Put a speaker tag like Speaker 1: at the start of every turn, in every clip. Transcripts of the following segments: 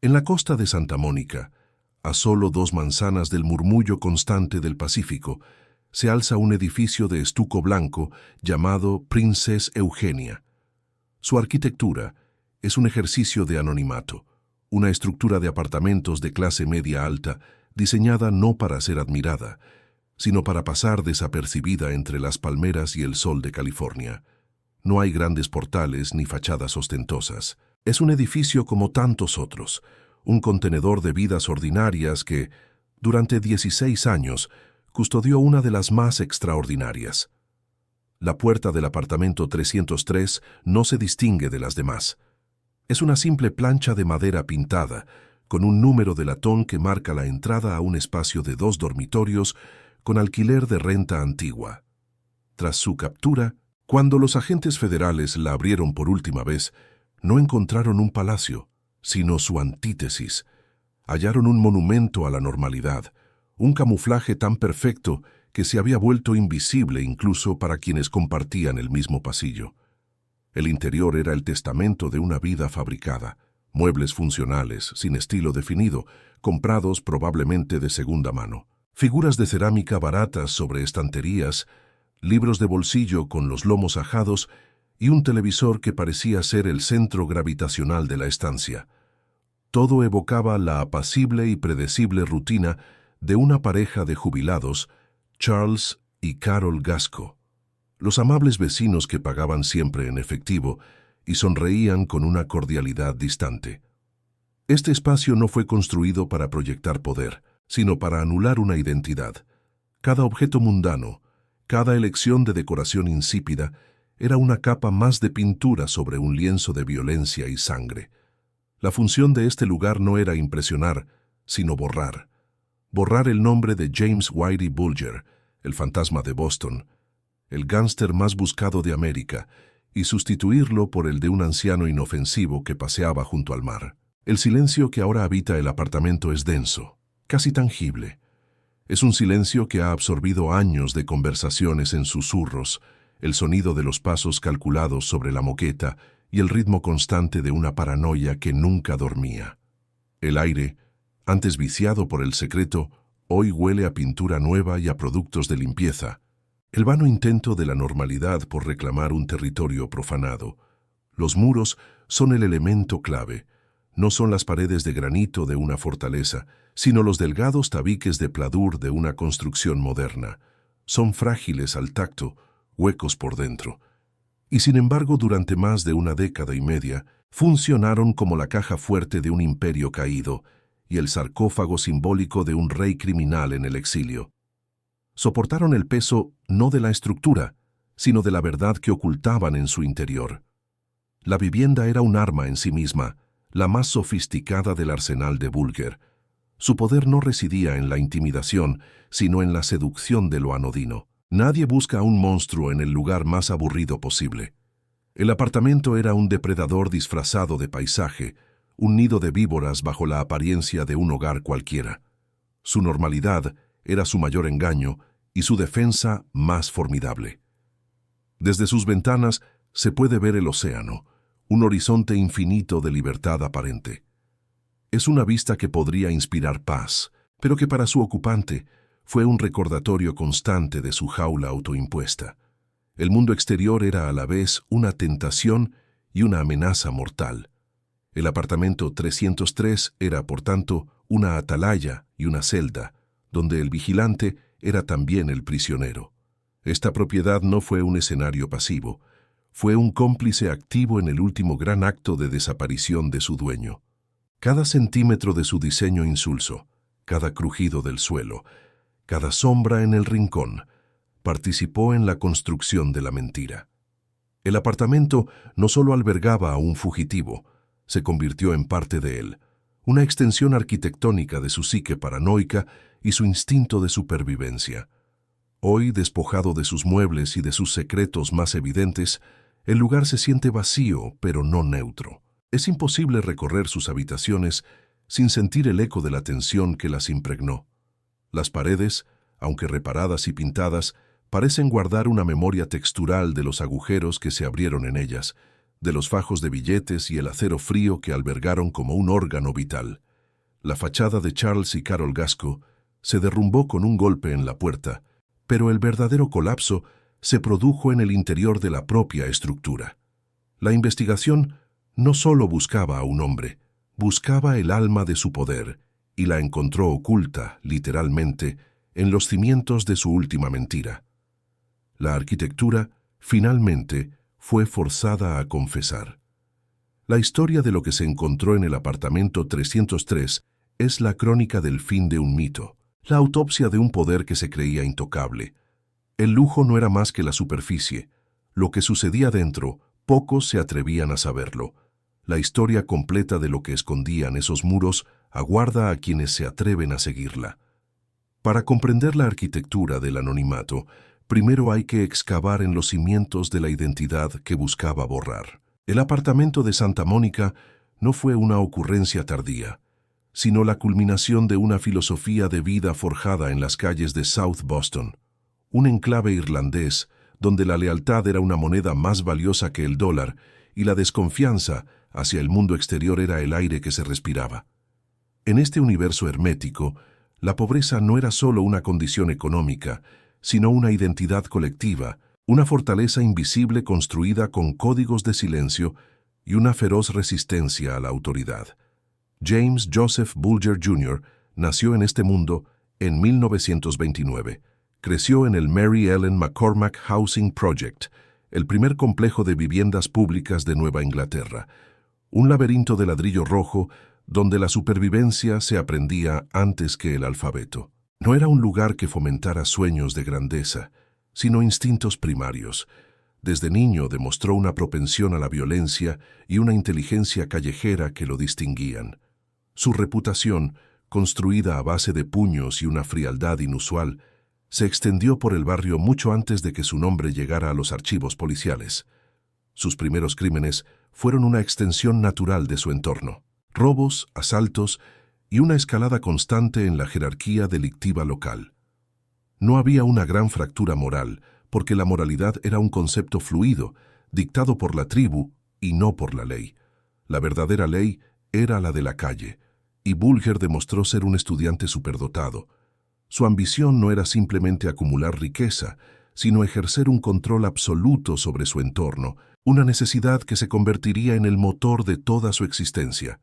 Speaker 1: En la costa de Santa Mónica, a solo 2 manzanas del murmullo constante del Pacífico, se alza un edificio de estuco blanco llamado Princess Eugenia. Su arquitectura es un ejercicio de anonimato, una estructura de apartamentos de clase media alta diseñada no para ser admirada, sino para pasar desapercibida entre las palmeras y el sol de California. No hay grandes portales ni fachadas ostentosas. Es un edificio como tantos otros, un contenedor de vidas ordinarias que, durante 16 años, custodió una de las más extraordinarias. La puerta del apartamento 303 no se distingue de las demás. Es una simple plancha de madera pintada, con un número de latón que marca la entrada a un espacio de 2 dormitorios con alquiler de renta antigua. Tras su captura, cuando los agentes federales la abrieron por última vez, no encontraron un palacio, sino su antítesis. Hallaron un monumento a la normalidad, un camuflaje tan perfecto que se había vuelto invisible incluso para quienes compartían el mismo pasillo. El interior era el testamento de una vida fabricada, muebles funcionales, sin estilo definido, comprados probablemente de segunda mano, figuras de cerámica baratas sobre estanterías, libros de bolsillo con los lomos ajados y un televisor que parecía ser el centro gravitacional de la estancia. Todo evocaba la apacible y predecible rutina de una pareja de jubilados, Charles y Carol Gasco, los amables vecinos que pagaban siempre en efectivo y sonreían con una cordialidad distante. Este espacio no fue construido para proyectar poder, sino para anular una identidad. Cada objeto mundano, cada elección de decoración insípida, era una capa más de pintura sobre un lienzo de violencia y sangre. La función de este lugar no era impresionar, sino borrar. Borrar el nombre de James Whitey Bulger, el fantasma de Boston, el gángster más buscado de América, y sustituirlo por el de un anciano inofensivo que paseaba junto al mar. El silencio que ahora habita el apartamento es denso, casi tangible. Es un silencio que ha absorbido años de conversaciones en susurros, el sonido de los pasos calculados sobre la moqueta y el ritmo constante de una paranoia que nunca dormía. El aire, antes viciado por el secreto, hoy huele a pintura nueva y a productos de limpieza. El vano intento de la normalidad por reclamar un territorio profanado. Los muros son el elemento clave. No son las paredes de granito de una fortaleza, sino los delgados tabiques de pladur de una construcción moderna. Son frágiles al tacto, huecos por dentro. Y sin embargo, durante más de una década y media, funcionaron como la caja fuerte de un imperio caído y el sarcófago simbólico de un rey criminal en el exilio. Soportaron el peso no de la estructura, sino de la verdad que ocultaban en su interior. La vivienda era un arma en sí misma, la más sofisticada del arsenal de Bulger. Su poder no residía en la intimidación, sino en la seducción de lo anodino. Nadie busca a un monstruo en el lugar más aburrido posible. El apartamento era un depredador disfrazado de paisaje, un nido de víboras bajo la apariencia de un hogar cualquiera. Su normalidad era su mayor engaño y su defensa más formidable. Desde sus ventanas se puede ver el océano, un horizonte infinito de libertad aparente. Es una vista que podría inspirar paz, pero que para su ocupante fue un recordatorio constante de su jaula autoimpuesta. El mundo exterior era a la vez una tentación y una amenaza mortal. El apartamento 303 era, por tanto, una atalaya y una celda, donde el vigilante era también el prisionero. Esta propiedad no fue un escenario pasivo, fue un cómplice activo en el último gran acto de desaparición de su dueño. Cada centímetro de su diseño insulso, cada crujido del suelo, cada sombra en el rincón, participó en la construcción de la mentira. El apartamento no solo albergaba a un fugitivo, se convirtió en parte de él, una extensión arquitectónica de su psique paranoica y su instinto de supervivencia. Hoy, despojado de sus muebles y de sus secretos más evidentes, el lugar se siente vacío, pero no neutro. Es imposible recorrer sus habitaciones sin sentir el eco de la tensión que las impregnó. Las paredes, aunque reparadas y pintadas, parecen guardar una memoria textural de los agujeros que se abrieron en ellas, de los fajos de billetes y el acero frío que albergaron como un órgano vital. La fachada de Charles y Carol Gasco se derrumbó con un golpe en la puerta, pero el verdadero colapso se produjo en el interior de la propia estructura. La investigación no solo buscaba a un hombre, buscaba el alma de su poder, y la encontró oculta, literalmente, en los cimientos de su última mentira. La arquitectura, finalmente, fue forzada a confesar. La historia de lo que se encontró en el apartamento 303 es la crónica del fin de un mito, la autopsia de un poder que se creía intocable. El lujo no era más que la superficie. Lo que sucedía dentro, pocos se atrevían a saberlo. La historia completa de lo que escondían esos muros aguarda a quienes se atreven a seguirla. Para comprender la arquitectura del anonimato, primero hay que excavar en los cimientos de la identidad que buscaba borrar. El apartamento de Santa Mónica no fue una ocurrencia tardía, sino la culminación de una filosofía de vida forjada en las calles de South Boston, un enclave irlandés donde la lealtad era una moneda más valiosa que el dólar y la desconfianza hacia el mundo exterior era el aire que se respiraba. En este universo hermético, la pobreza no era solo una condición económica, sino una identidad colectiva, una fortaleza invisible construida con códigos de silencio y una feroz resistencia a la autoridad. James Joseph Bulger Jr. nació en este mundo en 1929. Creció en el Mary Ellen McCormack Housing Project, el primer complejo de viviendas públicas de Nueva Inglaterra, un laberinto de ladrillo rojo donde la supervivencia se aprendía antes que el alfabeto. No era un lugar que fomentara sueños de grandeza, sino instintos primarios. Desde niño demostró una propensión a la violencia y una inteligencia callejera que lo distinguían. Su reputación, construida a base de puños y una frialdad inusual, se extendió por el barrio mucho antes de que su nombre llegara a los archivos policiales. Sus primeros crímenes fueron una extensión natural de su entorno. Robos, asaltos y una escalada constante en la jerarquía delictiva local. No había una gran fractura moral, porque la moralidad era un concepto fluido, dictado por la tribu y no por la ley. La verdadera ley era la de la calle, y Bulger demostró ser un estudiante superdotado. Su ambición no era simplemente acumular riqueza, sino ejercer un control absoluto sobre su entorno, una necesidad que se convertiría en el motor de toda su existencia.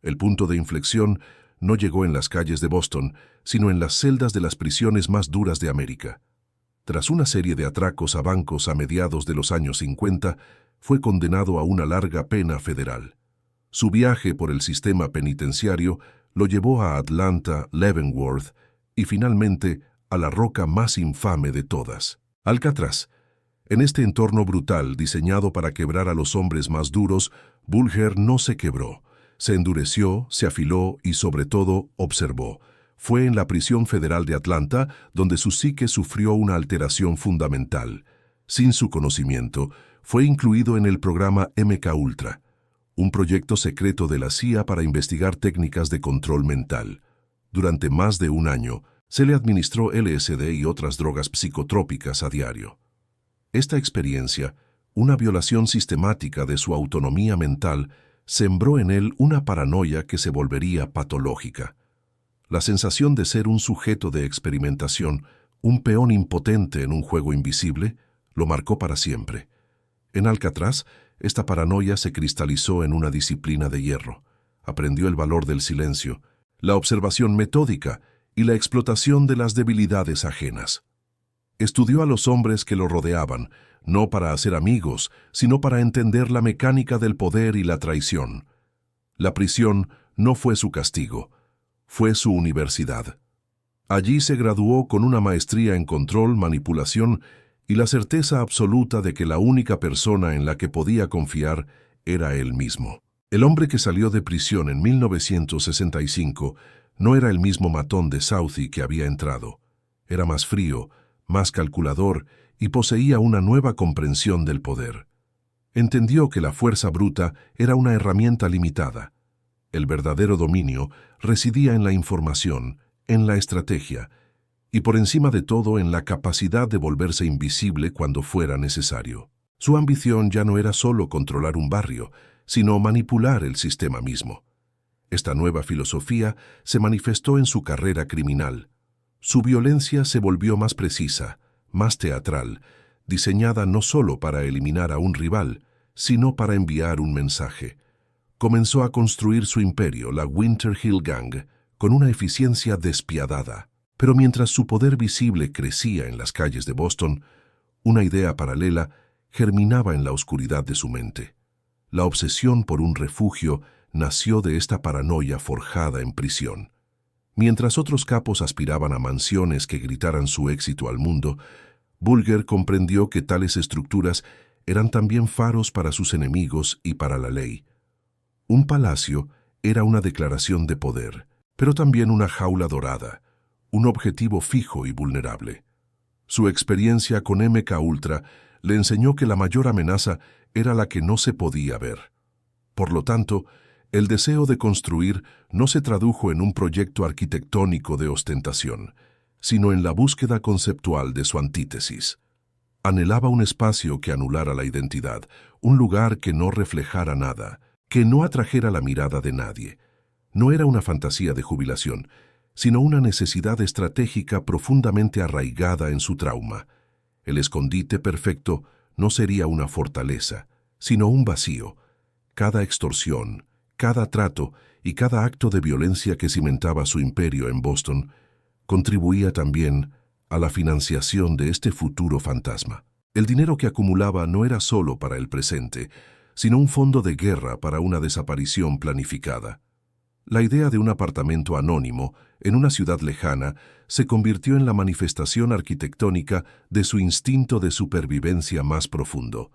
Speaker 1: El punto de inflexión no llegó en las calles de Boston, sino en las celdas de las prisiones más duras de América. Tras una serie de atracos a bancos a mediados de los años 50, fue condenado a una larga pena federal. Su viaje por el sistema penitenciario lo llevó a Atlanta, Leavenworth y finalmente a la roca más infame de todas, Alcatraz. En este entorno brutal diseñado para quebrar a los hombres más duros, Bulger no se quebró. Se endureció, se afiló y, sobre todo, observó. Fue en la prisión federal de Atlanta donde su psique sufrió una alteración fundamental. Sin su conocimiento, fue incluido en el programa MKUltra, un proyecto secreto de la CIA para investigar técnicas de control mental. Durante más de un año, se le administró LSD y otras drogas psicotrópicas a diario. Esta experiencia, una violación sistemática de su autonomía mental, sembró en él una paranoia que se volvería patológica. La sensación de ser un sujeto de experimentación, un peón impotente en un juego invisible, lo marcó para siempre. En Alcatraz, esta paranoia se cristalizó en una disciplina de hierro. Aprendió el valor del silencio, la observación metódica y la explotación de las debilidades ajenas. Estudió a los hombres que lo rodeaban, no para hacer amigos, sino para entender la mecánica del poder y la traición. La prisión no fue su castigo, fue su universidad. Allí se graduó con una maestría en control, manipulación y la certeza absoluta de que la única persona en la que podía confiar era él mismo. El hombre que salió de prisión en 1965 no era el mismo matón de Southie que había entrado. Era más frío, más calculador y poseía una nueva comprensión del poder. Entendió que la fuerza bruta era una herramienta limitada. El verdadero dominio residía en la información, en la estrategia, y por encima de todo en la capacidad de volverse invisible cuando fuera necesario. Su ambición ya no era solo controlar un barrio, sino manipular el sistema mismo. Esta nueva filosofía se manifestó en su carrera criminal. Su violencia se volvió más precisa, más teatral, diseñada no solo para eliminar a un rival, sino para enviar un mensaje. Comenzó a construir su imperio, la Winter Hill Gang, con una eficiencia despiadada. Pero mientras su poder visible crecía en las calles de Boston, una idea paralela germinaba en la oscuridad de su mente. La obsesión por un refugio nació de esta paranoia forjada en prisión. Mientras otros capos aspiraban a mansiones que gritaran su éxito al mundo, Bulger comprendió que tales estructuras eran también faros para sus enemigos y para la ley. Un palacio era una declaración de poder, pero también una jaula dorada, un objetivo fijo y vulnerable. Su experiencia con MK Ultra le enseñó que la mayor amenaza era la que no se podía ver. Por lo tanto, el deseo de construir no se tradujo en un proyecto arquitectónico de ostentación, sino en la búsqueda conceptual de su antítesis. Anhelaba un espacio que anulara la identidad, un lugar que no reflejara nada, que no atrajera la mirada de nadie. No era una fantasía de jubilación, sino una necesidad estratégica profundamente arraigada en su trauma. El escondite perfecto no sería una fortaleza, sino un vacío. Cada extorsión, cada trato y cada acto de violencia que cimentaba su imperio en Boston contribuía también a la financiación de este futuro fantasma. El dinero que acumulaba no era solo para el presente, sino un fondo de guerra para una desaparición planificada. La idea de un apartamento anónimo en una ciudad lejana se convirtió en la manifestación arquitectónica de su instinto de supervivencia más profundo.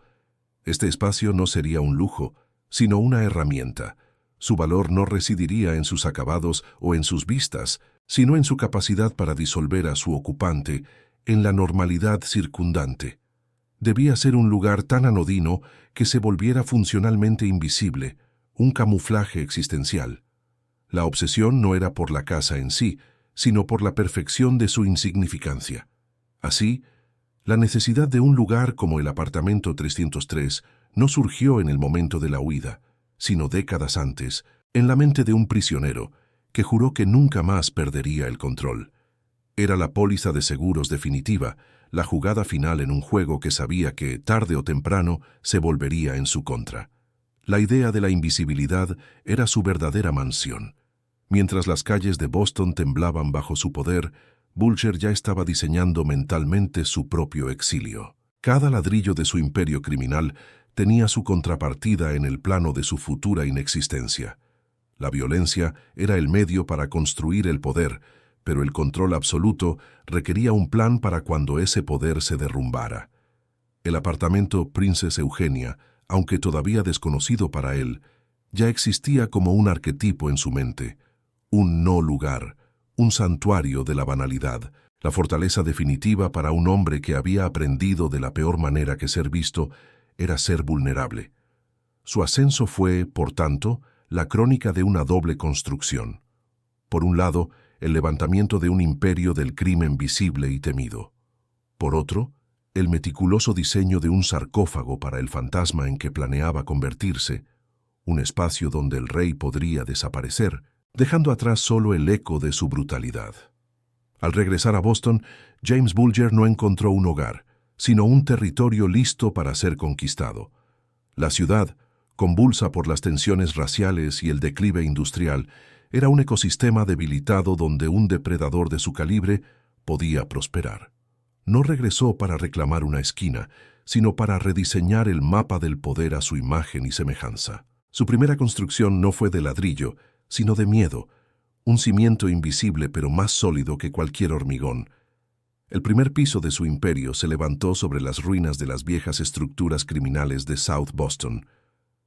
Speaker 1: Este espacio no sería un lujo, sino una herramienta. Su valor no residiría en sus acabados o en sus vistas, sino en su capacidad para disolver a su ocupante en la normalidad circundante. Debía ser un lugar tan anodino que se volviera funcionalmente invisible, un camuflaje existencial. La obsesión no era por la casa en sí, sino por la perfección de su insignificancia. Así, la necesidad de un lugar como el apartamento 303 no surgió en el momento de la huida, sino décadas antes, en la mente de un prisionero que juró que nunca más perdería el control. Era la póliza de seguros definitiva, la jugada final en un juego que sabía que, tarde o temprano, se volvería en su contra. La idea de la invisibilidad era su verdadera mansión. Mientras las calles de Boston temblaban bajo su poder, Bulger ya estaba diseñando mentalmente su propio exilio. Cada ladrillo de su imperio criminal tenía su contrapartida en el plano de su futura inexistencia. La violencia era el medio para construir el poder, pero el control absoluto requería un plan para cuando ese poder se derrumbara. El apartamento Princess Eugenia, aunque todavía desconocido para él, ya existía como un arquetipo en su mente, un no lugar, un santuario de la banalidad, la fortaleza definitiva para un hombre que había aprendido de la peor manera que ser visto era ser vulnerable. Su ascenso fue, por tanto, la crónica de una doble construcción. Por un lado, el levantamiento de un imperio del crimen visible y temido. Por otro, el meticuloso diseño de un sarcófago para el fantasma en que planeaba convertirse, un espacio donde el rey podría desaparecer, dejando atrás solo el eco de su brutalidad. Al regresar a Boston, James Bulger no encontró un hogar, sino un territorio listo para ser conquistado. La ciudad, convulsa por las tensiones raciales y el declive industrial, era un ecosistema debilitado donde un depredador de su calibre podía prosperar. No regresó para reclamar una esquina, sino para rediseñar el mapa del poder a su imagen y semejanza. Su primera construcción no fue de ladrillo, sino de miedo, un cimiento invisible pero más sólido que cualquier hormigón. El primer piso de su imperio se levantó sobre las ruinas de las viejas estructuras criminales de South Boston.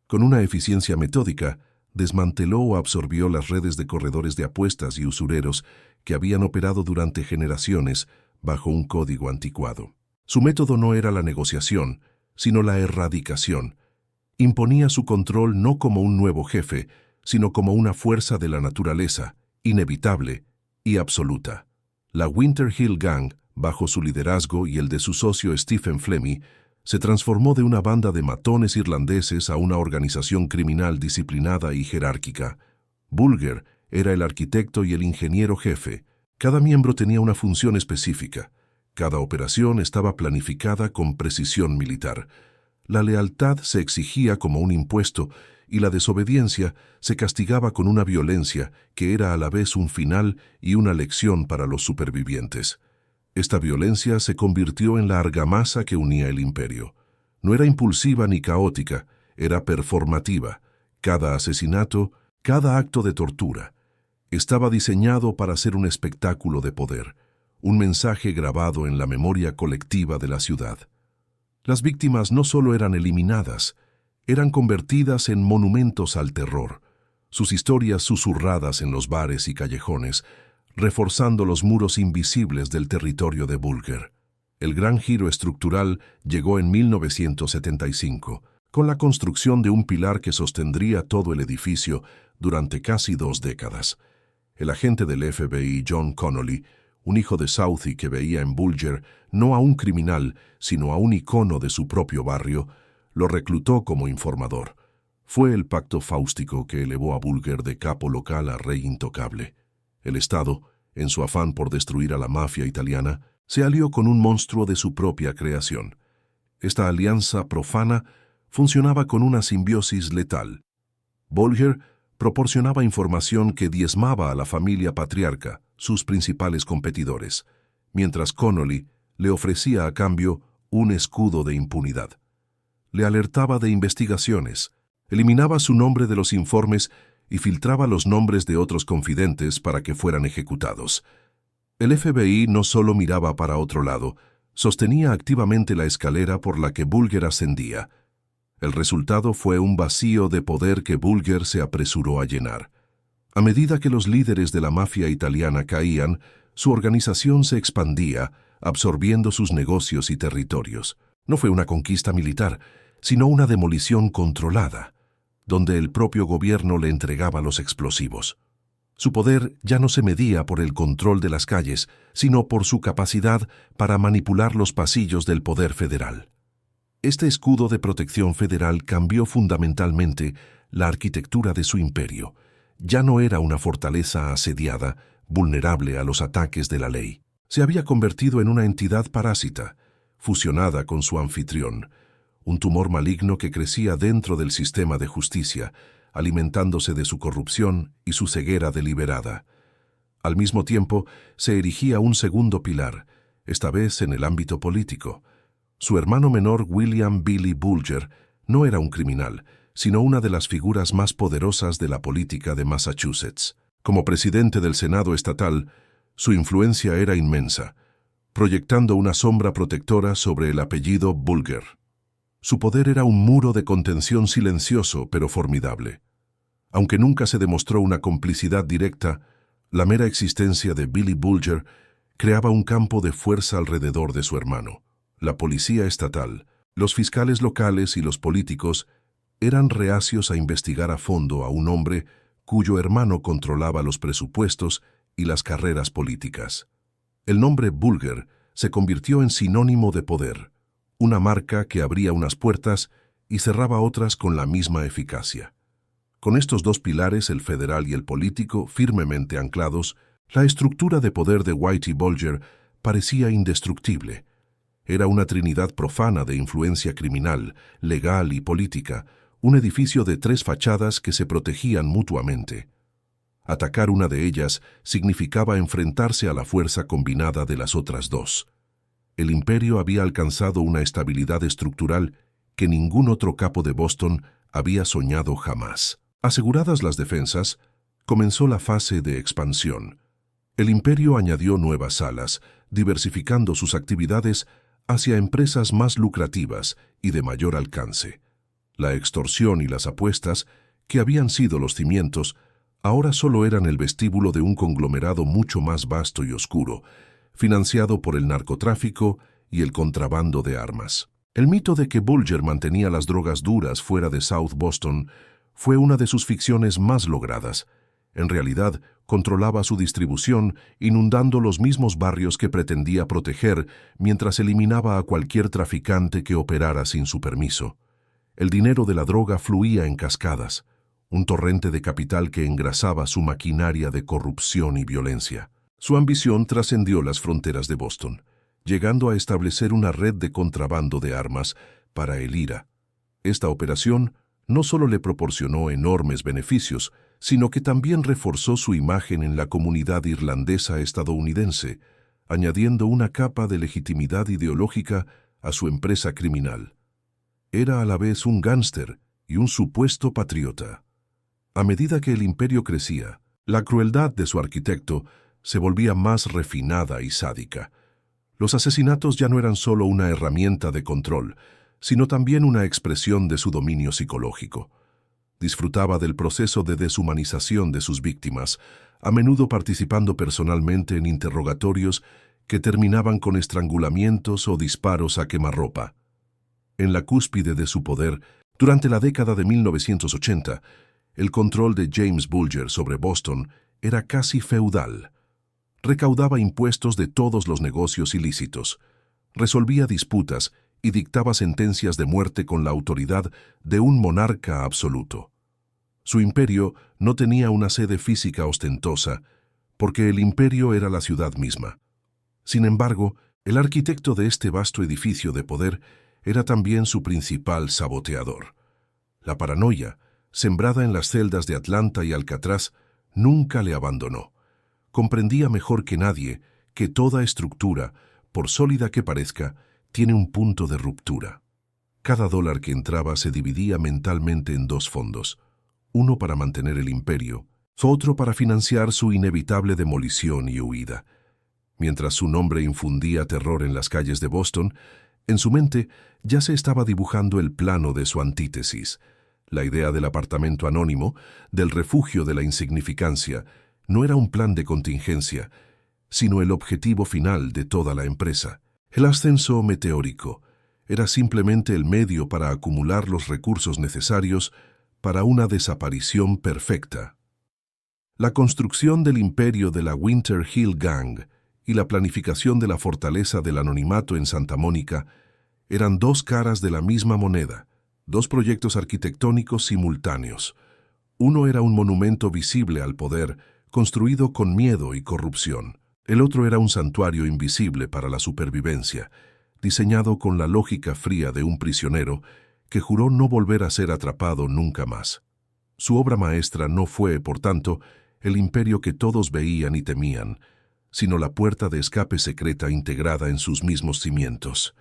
Speaker 1: Con una eficiencia metódica, desmanteló o absorbió las redes de corredores de apuestas y usureros que habían operado durante generaciones bajo un código anticuado. Su método no era la negociación, sino la erradicación. Imponía su control no como un nuevo jefe, sino como una fuerza de la naturaleza, inevitable y absoluta. La Winter Hill Gang, bajo su liderazgo y el de su socio Stephen Flemmi, se transformó de una banda de matones irlandeses a una organización criminal disciplinada y jerárquica. Bulger era el arquitecto y el ingeniero jefe. Cada miembro tenía una función específica. Cada operación estaba planificada con precisión militar. La lealtad se exigía como un impuesto y la desobediencia se castigaba con una violencia que era a la vez un final y una lección para los supervivientes. Esta violencia se convirtió en la argamasa que unía el imperio. No era impulsiva ni caótica, era performativa. Cada asesinato, cada acto de tortura, estaba diseñado para ser un espectáculo de poder, un mensaje grabado en la memoria colectiva de la ciudad. Las víctimas no solo eran eliminadas, eran convertidas en monumentos al terror, sus historias susurradas en los bares y callejones, reforzando los muros invisibles del territorio de Bulger. El gran giro estructural llegó en 1975, con la construcción de un pilar que sostendría todo el edificio durante casi 2 décadas. El agente del FBI, John Connolly, un hijo de Southey que veía en Bulger no a un criminal, sino a un icono de su propio barrio, lo reclutó como informador. Fue el pacto fáustico que elevó a Bulger de capo local a rey intocable. El Estado, en su afán por destruir a la mafia italiana, se alió con un monstruo de su propia creación. Esta alianza profana funcionaba con una simbiosis letal. Bulger proporcionaba información que diezmaba a la familia patriarca, sus principales competidores, mientras Connolly le ofrecía a cambio un escudo de impunidad. Le alertaba de investigaciones, eliminaba su nombre de los informes y filtraba los nombres de otros confidentes para que fueran ejecutados. El FBI no solo miraba para otro lado, sostenía activamente la escalera por la que Bulger ascendía. El resultado fue un vacío de poder que Bulger se apresuró a llenar. A medida que los líderes de la mafia italiana caían, su organización se expandía, absorbiendo sus negocios y territorios. No fue una conquista militar, sino una demolición controlada, donde el propio gobierno le entregaba los explosivos. Su poder ya no se medía por el control de las calles, sino por su capacidad para manipular los pasillos del poder federal. Este escudo de protección federal cambió fundamentalmente la arquitectura de su imperio. Ya no era una fortaleza asediada, vulnerable a los ataques de la ley. Se había convertido en una entidad parásita, fusionada con su anfitrión, un tumor maligno que crecía dentro del sistema de justicia, alimentándose de su corrupción y su ceguera deliberada. Al mismo tiempo, se erigía un segundo pilar, esta vez en el ámbito político. Su hermano menor, William Billy Bulger, no era un criminal, sino una de las figuras más poderosas de la política de Massachusetts. Como presidente del Senado estatal, su influencia era inmensa, proyectando una sombra protectora sobre el apellido Bulger. Su poder era un muro de contención silencioso pero formidable. Aunque nunca se demostró una complicidad directa, la mera existencia de Billy Bulger creaba un campo de fuerza alrededor de su hermano. La policía estatal, los fiscales locales y los políticos eran reacios a investigar a fondo a un hombre cuyo hermano controlaba los presupuestos y las carreras políticas. El nombre Bulger se convirtió en sinónimo de poder, una marca que abría unas puertas y cerraba otras con la misma eficacia. Con estos dos pilares, el federal y el político, firmemente anclados, la estructura de poder de Whitey Bulger parecía indestructible. Era una trinidad profana de influencia criminal, legal y política, un edificio de 3 fachadas que se protegían mutuamente. Atacar una de ellas significaba enfrentarse a la fuerza combinada de las otras 2. El imperio había alcanzado una estabilidad estructural que ningún otro capo de Boston había soñado jamás. Aseguradas las defensas, comenzó la fase de expansión. El imperio añadió nuevas salas, diversificando sus actividades hacia empresas más lucrativas y de mayor alcance. La extorsión y las apuestas, que habían sido los cimientos, ahora solo eran el vestíbulo de un conglomerado mucho más vasto y oscuro, financiado por el narcotráfico y el contrabando de armas. El mito de que Bulger mantenía las drogas duras fuera de South Boston fue una de sus ficciones más logradas. En realidad, controlaba su distribución, inundando los mismos barrios que pretendía proteger mientras eliminaba a cualquier traficante que operara sin su permiso. El dinero de la droga fluía en cascadas, un torrente de capital que engrasaba su maquinaria de corrupción y violencia. Su ambición trascendió las fronteras de Boston, llegando a establecer una red de contrabando de armas para el IRA. Esta operación no solo le proporcionó enormes beneficios, sino que también reforzó su imagen en la comunidad irlandesa estadounidense, añadiendo una capa de legitimidad ideológica a su empresa criminal. Era a la vez un gángster y un supuesto patriota. A medida que el imperio crecía, la crueldad de su arquitecto se volvía más refinada y sádica. Los asesinatos ya no eran solo una herramienta de control, sino también una expresión de su dominio psicológico. Disfrutaba del proceso de deshumanización de sus víctimas, a menudo participando personalmente en interrogatorios que terminaban con estrangulamientos o disparos a quemarropa. En la cúspide de su poder, durante la década de 1980, el control de James Bulger sobre Boston era casi feudal. Recaudaba impuestos de todos los negocios ilícitos, resolvía disputas y dictaba sentencias de muerte con la autoridad de un monarca absoluto. Su imperio no tenía una sede física ostentosa, porque el imperio era la ciudad misma. Sin embargo, el arquitecto de este vasto edificio de poder era también su principal saboteador. La paranoia, sembrada en las celdas de Atlanta y Alcatraz, nunca le abandonó. Comprendía mejor que nadie que toda estructura, por sólida que parezca, tiene un punto de ruptura. Cada dólar que entraba se dividía mentalmente en dos fondos, uno para mantener el imperio, otro para financiar su inevitable demolición y huida. Mientras su nombre infundía terror en las calles de Boston, en su mente ya se estaba dibujando el plano de su antítesis. La idea del apartamento anónimo, del refugio de la insignificancia, no era un plan de contingencia, sino el objetivo final de toda la empresa. El ascenso meteórico era simplemente el medio para acumular los recursos necesarios para una desaparición perfecta. La construcción del imperio de la Winter Hill Gang y la planificación de la fortaleza del anonimato en Santa Mónica eran dos caras de la misma moneda, dos proyectos arquitectónicos simultáneos. Uno era un monumento visible al poder, construido con miedo y corrupción. El otro era un santuario invisible para la supervivencia, diseñado con la lógica fría de un prisionero que juró no volver a ser atrapado nunca más. Su obra maestra no fue, por tanto, el imperio que todos veían y temían, sino la puerta de escape secreta integrada en sus mismos cimientos.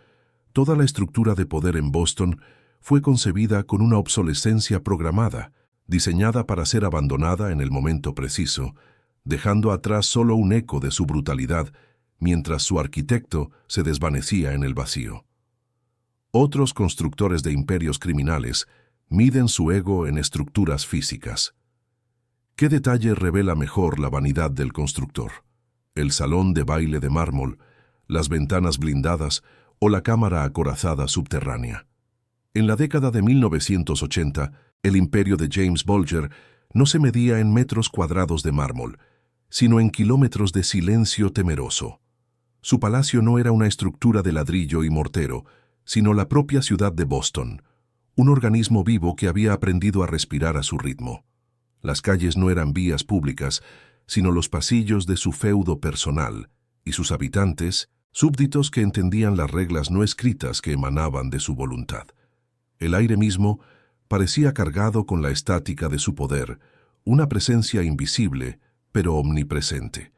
Speaker 1: Toda la estructura de poder en Boston fue concebida con una obsolescencia programada, diseñada para ser abandonada en el momento preciso, dejando atrás solo un eco de su brutalidad, mientras su arquitecto se desvanecía en el vacío. Otros constructores de imperios criminales miden su ego en estructuras físicas. ¿Qué detalle revela mejor la vanidad del constructor? ¿El salón de baile de mármol, las ventanas blindadas o la cámara acorazada subterránea? En la década de 1980, el imperio de James Bulger no se medía en metros cuadrados de mármol, sino en kilómetros de silencio temeroso. Su palacio no era una estructura de ladrillo y mortero, sino la propia ciudad de Boston, un organismo vivo que había aprendido a respirar a su ritmo. Las calles no eran vías públicas, sino los pasillos de su feudo personal, y sus habitantes, súbditos que entendían las reglas no escritas que emanaban de su voluntad. El aire mismo parecía cargado con la estática de su poder, una presencia invisible, pero omnipresente.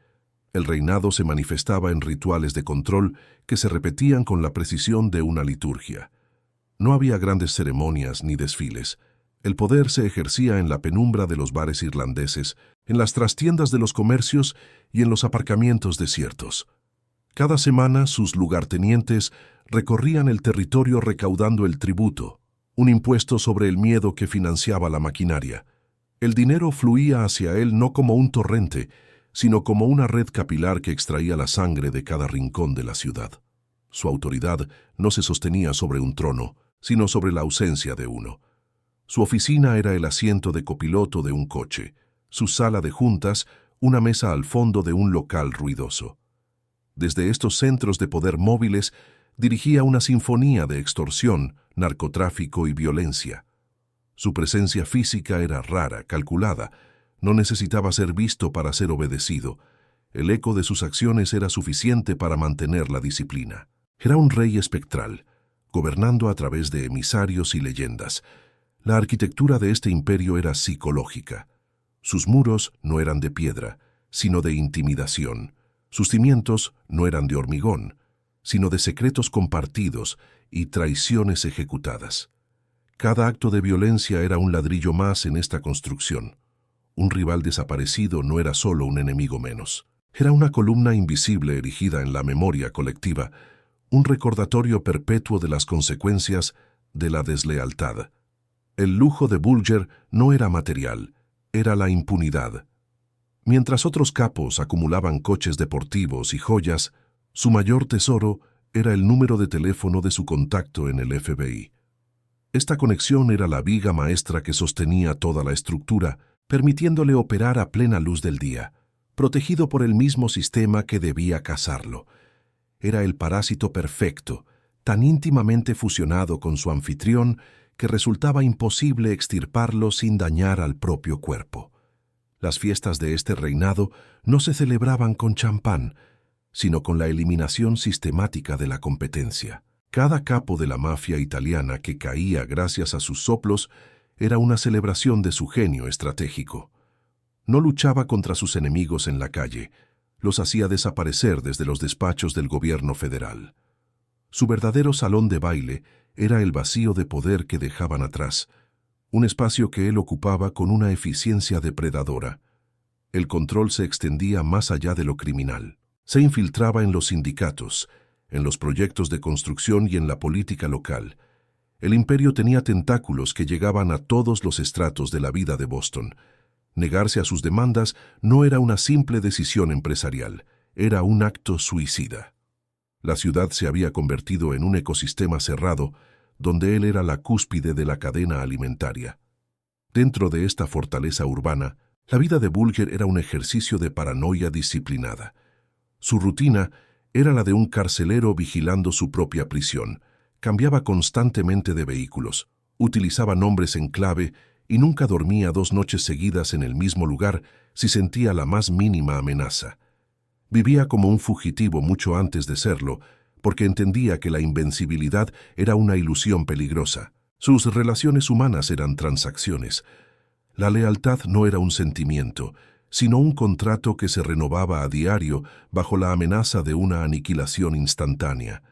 Speaker 1: El reinado se manifestaba en rituales de control que se repetían con la precisión de una liturgia. No había grandes ceremonias ni desfiles. El poder se ejercía en la penumbra de los bares irlandeses, en las trastiendas de los comercios y en los aparcamientos desiertos. Cada semana sus lugartenientes recorrían el territorio recaudando el tributo, un impuesto sobre el miedo que financiaba la maquinaria. El dinero fluía hacia él no como un torrente, sino como una red capilar que extraía la sangre de cada rincón de la ciudad. Su autoridad no se sostenía sobre un trono, sino sobre la ausencia de uno. Su oficina era el asiento de copiloto de un coche, su sala de juntas, una mesa al fondo de un local ruidoso. Desde estos centros de poder móviles dirigía una sinfonía de extorsión, narcotráfico y violencia. Su presencia física era rara, calculada, no necesitaba ser visto para ser obedecido. El eco de sus acciones era suficiente para mantener la disciplina. Era un rey espectral, gobernando a través de emisarios y leyendas. La arquitectura de este imperio era psicológica. Sus muros no eran de piedra, sino de intimidación. Sus cimientos no eran de hormigón, sino de secretos compartidos y traiciones ejecutadas. Cada acto de violencia era un ladrillo más en esta construcción. Un rival desaparecido no era solo un enemigo menos. Era una columna invisible erigida en la memoria colectiva, un recordatorio perpetuo de las consecuencias de la deslealtad. El lujo de Bulger no era material, era la impunidad. Mientras otros capos acumulaban coches deportivos y joyas, su mayor tesoro era el número de teléfono de su contacto en el FBI. Esta conexión era la viga maestra que sostenía toda la estructura, permitiéndole operar a plena luz del día, protegido por el mismo sistema que debía cazarlo. Era el parásito perfecto, tan íntimamente fusionado con su anfitrión que resultaba imposible extirparlo sin dañar al propio cuerpo. Las fiestas de este reinado no se celebraban con champán, sino con la eliminación sistemática de la competencia. Cada capo de la mafia italiana que caía gracias a sus soplos era una celebración de su genio estratégico. No luchaba contra sus enemigos en la calle, los hacía desaparecer desde los despachos del gobierno federal. Su verdadero salón de baile era el vacío de poder que dejaban atrás, un espacio que él ocupaba con una eficiencia depredadora. El control se extendía más allá de lo criminal. Se infiltraba en los sindicatos, en los proyectos de construcción y en la política local. El imperio tenía tentáculos que llegaban a todos los estratos de la vida de Boston. Negarse a sus demandas no era una simple decisión empresarial, era un acto suicida. La ciudad se había convertido en un ecosistema cerrado, donde él era la cúspide de la cadena alimentaria. Dentro de esta fortaleza urbana, la vida de Bulger era un ejercicio de paranoia disciplinada. Su rutina era la de un carcelero vigilando su propia prisión. Cambiaba constantemente de vehículos, utilizaba nombres en clave y nunca dormía 2 noches seguidas en el mismo lugar si sentía la más mínima amenaza. Vivía como un fugitivo mucho antes de serlo, porque entendía que la invencibilidad era una ilusión peligrosa. Sus relaciones humanas eran transacciones. La lealtad no era un sentimiento, sino un contrato que se renovaba a diario bajo la amenaza de una aniquilación instantánea.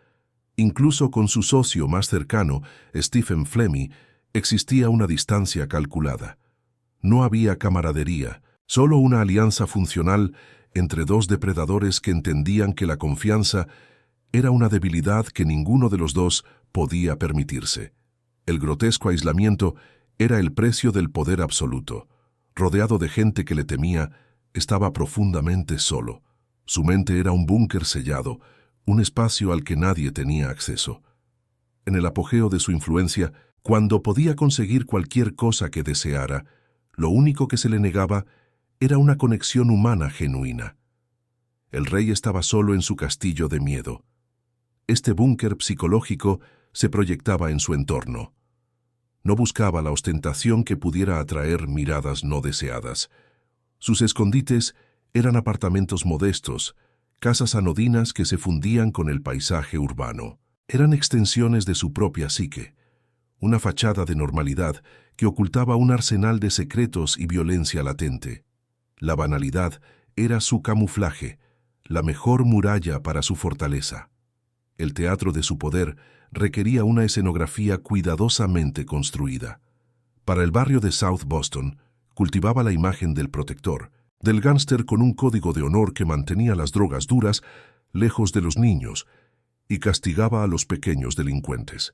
Speaker 1: Incluso con su socio más cercano, Stephen Flemmi, existía una distancia calculada. No había camaradería, solo una alianza funcional entre 2 depredadores que entendían que la confianza era una debilidad que ninguno de los dos podía permitirse. El grotesco aislamiento era el precio del poder absoluto. Rodeado de gente que le temía, estaba profundamente solo. Su mente era un búnker sellado, un espacio al que nadie tenía acceso. En el apogeo de su influencia, cuando podía conseguir cualquier cosa que deseara, lo único que se le negaba era una conexión humana genuina. El rey estaba solo en su castillo de miedo. Este búnker psicológico se proyectaba en su entorno. No buscaba la ostentación que pudiera atraer miradas no deseadas. Sus escondites eran apartamentos modestos, casas anodinas que se fundían con el paisaje urbano. Eran extensiones de su propia psique, una fachada de normalidad que ocultaba un arsenal de secretos y violencia latente. La banalidad era su camuflaje, la mejor muralla para su fortaleza. El teatro de su poder requería una escenografía cuidadosamente construida. Para el barrio de South Boston, cultivaba la imagen del protector, del gángster con un código de honor que mantenía las drogas duras lejos de los niños y castigaba a los pequeños delincuentes.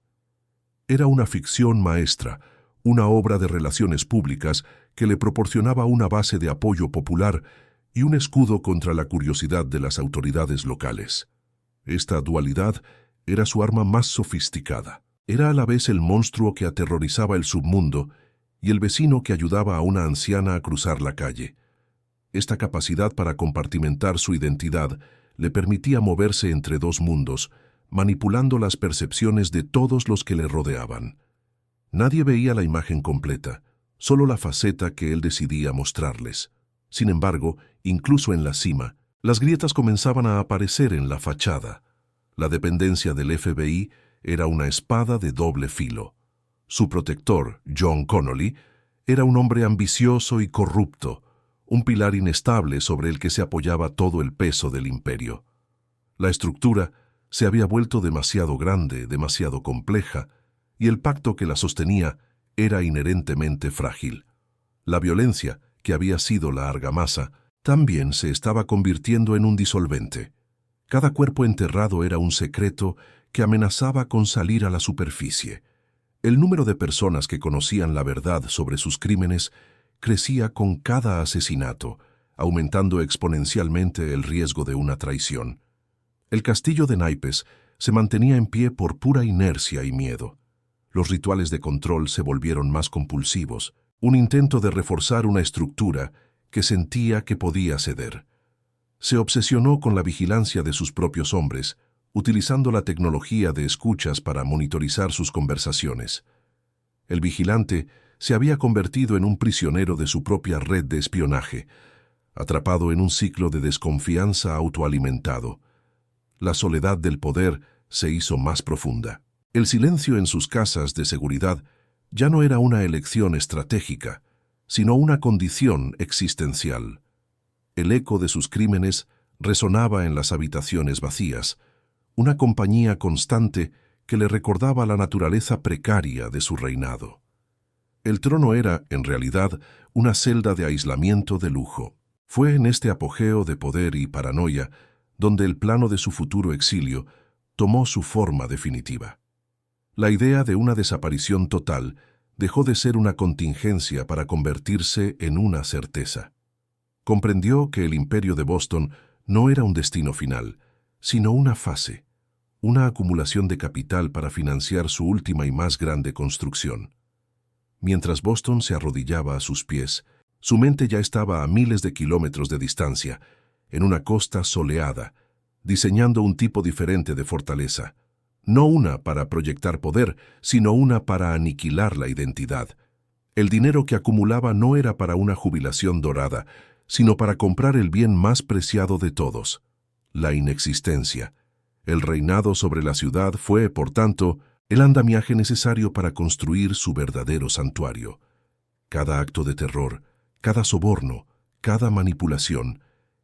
Speaker 1: Era una ficción maestra, una obra de relaciones públicas que le proporcionaba una base de apoyo popular y un escudo contra la curiosidad de las autoridades locales. Esta dualidad era su arma más sofisticada. Era a la vez el monstruo que aterrorizaba el submundo y el vecino que ayudaba a una anciana a cruzar la calle. Esta capacidad para compartimentar su identidad le permitía moverse entre dos mundos, manipulando las percepciones de todos los que le rodeaban. Nadie veía la imagen completa, solo la faceta que él decidía mostrarles. Sin embargo, incluso en la cima, las grietas comenzaban a aparecer en la fachada. La dependencia del FBI era una espada de doble filo. Su protector, John Connolly, era un hombre ambicioso y corrupto, un pilar inestable sobre el que se apoyaba todo el peso del imperio. La estructura se había vuelto demasiado grande, demasiado compleja, y el pacto que la sostenía era inherentemente frágil. La violencia, que había sido la argamasa, también se estaba convirtiendo en un disolvente. Cada cuerpo enterrado era un secreto que amenazaba con salir a la superficie. El número de personas que conocían la verdad sobre sus crímenes crecía con cada asesinato, aumentando exponencialmente el riesgo de una traición. El castillo de naipes se mantenía en pie por pura inercia y miedo. Los rituales de control se volvieron más compulsivos, un intento de reforzar una estructura que sentía que podía ceder. Se obsesionó con la vigilancia de sus propios hombres, utilizando la tecnología de escuchas para monitorizar sus conversaciones. El vigilante se había convertido en un prisionero de su propia red de espionaje, atrapado en un ciclo de desconfianza autoalimentado. La soledad del poder se hizo más profunda. El silencio en sus casas de seguridad ya no era una elección estratégica, sino una condición existencial. El eco de sus crímenes resonaba en las habitaciones vacías, una compañía constante que le recordaba la naturaleza precaria de su reinado. El trono era, en realidad, una celda de aislamiento de lujo. Fue en este apogeo de poder y paranoia donde el plano de su futuro exilio tomó su forma definitiva. La idea de una desaparición total dejó de ser una contingencia para convertirse en una certeza. Comprendió que el imperio de Boston no era un destino final, sino una fase, una acumulación de capital para financiar su última y más grande construcción. Mientras Boston se arrodillaba a sus pies, su mente ya estaba a miles de kilómetros de distancia, en una costa soleada, diseñando un tipo diferente de fortaleza. No una para proyectar poder, sino una para aniquilar la identidad. El dinero que acumulaba no era para una jubilación dorada, sino para comprar el bien más preciado de todos, la inexistencia. El reinado sobre la ciudad fue, por tanto, el andamiaje necesario para construir su verdadero santuario. Cada acto de terror, cada soborno, cada manipulación,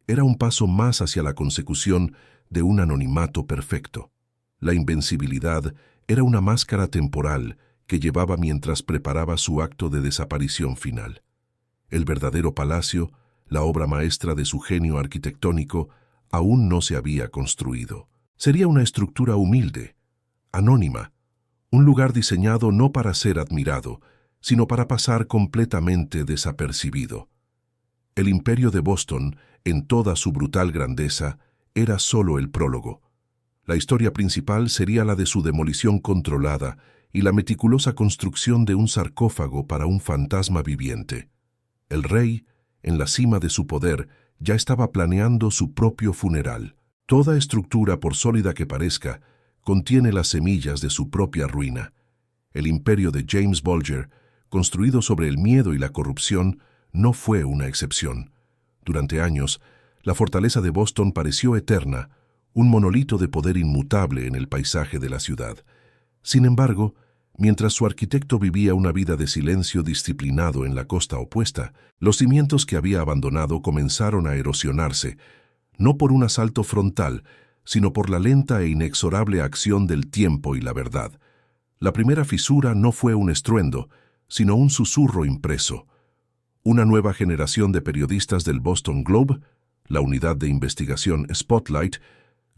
Speaker 1: era un paso más hacia la consecución de un anonimato perfecto. La invencibilidad era una máscara temporal que llevaba mientras preparaba su acto de desaparición final. El verdadero palacio, la obra maestra de su genio arquitectónico, aún no se había construido. Sería una estructura humilde, anónima, un lugar diseñado no para ser admirado, sino para pasar completamente desapercibido. El imperio de Boston, en toda su brutal grandeza, era solo el prólogo. La historia principal sería la de su demolición controlada y la meticulosa construcción de un sarcófago para un fantasma viviente. El rey, en la cima de su poder, ya estaba planeando su propio funeral. Toda estructura, por sólida que parezca, contiene las semillas de su propia ruina. El imperio de James Bulger, construido sobre el miedo y la corrupción, no fue una excepción. Durante años, la fortaleza de Boston pareció eterna, un monolito de poder inmutable en el paisaje de la ciudad. Sin embargo, mientras su arquitecto vivía una vida de silencio disciplinado en la costa opuesta, los cimientos que había abandonado comenzaron a erosionarse, no por un asalto frontal, sino por la lenta e inexorable acción del tiempo y la verdad. La primera fisura no fue un estruendo, sino un susurro impreso. Una nueva generación de periodistas del Boston Globe, la unidad de investigación Spotlight,